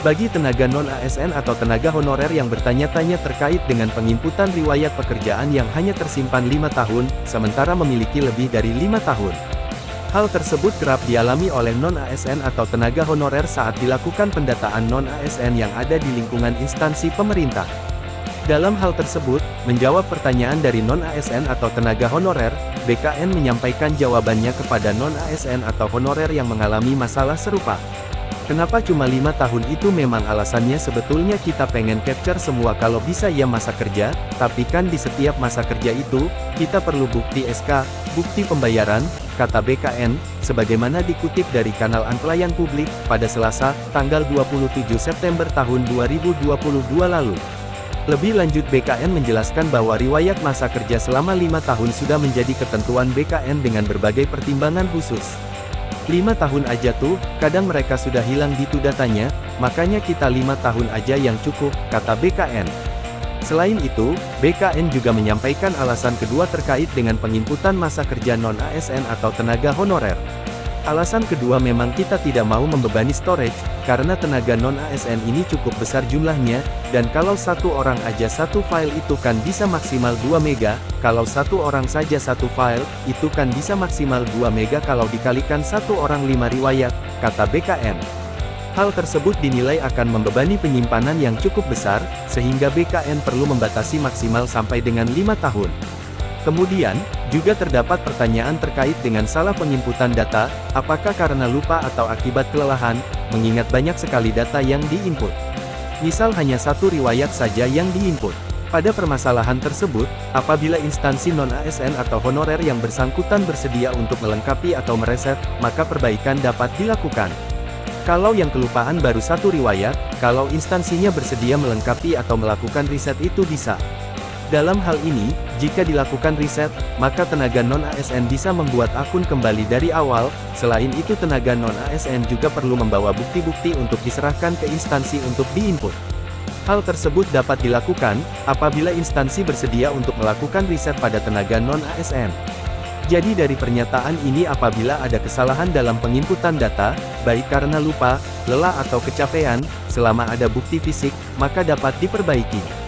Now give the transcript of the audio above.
Bagi tenaga non-ASN atau tenaga honorer yang bertanya-tanya terkait dengan penginputan riwayat pekerjaan yang hanya tersimpan 5 tahun, sementara memiliki lebih dari 5 tahun. Hal tersebut kerap dialami oleh non-ASN atau tenaga honorer saat dilakukan pendataan non-ASN yang ada di lingkungan instansi pemerintah. Dalam hal tersebut, menjawab pertanyaan dari non-ASN atau tenaga honorer, BKN menyampaikan jawabannya kepada non-ASN atau honorer yang mengalami masalah serupa. Kenapa cuma 5 tahun itu memang alasannya sebetulnya kita pengen capture semua kalau bisa ya masa kerja, tapi kan di setiap masa kerja itu, kita perlu bukti SK, bukti pembayaran, kata BKN, sebagaimana dikutip dari kanal Pelayan Publik, pada Selasa, tanggal 27 September tahun 2022 lalu. Lebih lanjut BKN menjelaskan bahwa riwayat masa kerja selama 5 tahun sudah menjadi ketentuan BKN dengan berbagai pertimbangan khusus. 5 tahun aja tuh, kadang mereka sudah hilang gitu datanya, makanya kita 5 tahun aja yang cukup, kata BKN. Selain itu, BKN juga menyampaikan alasan kedua terkait dengan penginputan masa kerja non-ASN atau tenaga honorer. Alasan kedua memang kita tidak mau membebani storage, karena tenaga non-ASN ini cukup besar jumlahnya, dan kalau satu orang aja satu file itu kan bisa maksimal 2 mega, kalau satu orang saja satu file, itu kan bisa maksimal 2 mega kalau dikalikan satu orang 5 riwayat, kata BKN. Hal tersebut dinilai akan membebani penyimpanan yang cukup besar, sehingga BKN perlu membatasi maksimal sampai dengan 5 tahun. Kemudian, juga terdapat pertanyaan terkait dengan salah penginputan data, apakah karena lupa atau akibat kelelahan, mengingat banyak sekali data yang diinput. Misal hanya satu riwayat saja yang diinput. Pada permasalahan tersebut, apabila instansi non-ASN atau honorer yang bersangkutan bersedia untuk melengkapi atau mereset, maka perbaikan dapat dilakukan. Kalau yang kelupaan baru satu riwayat, kalau instansinya bersedia melengkapi atau melakukan riset itu bisa. Dalam hal ini, jika dilakukan riset, maka tenaga non-ASN bisa membuat akun kembali dari awal. Selain itu tenaga non-ASN juga perlu membawa bukti-bukti untuk diserahkan ke instansi untuk diinput. Hal tersebut dapat dilakukan, apabila instansi bersedia untuk melakukan riset pada tenaga non-ASN. Jadi dari pernyataan ini apabila ada kesalahan dalam penginputan data, baik karena lupa, lelah atau kecapean, selama ada bukti fisik, maka dapat diperbaiki.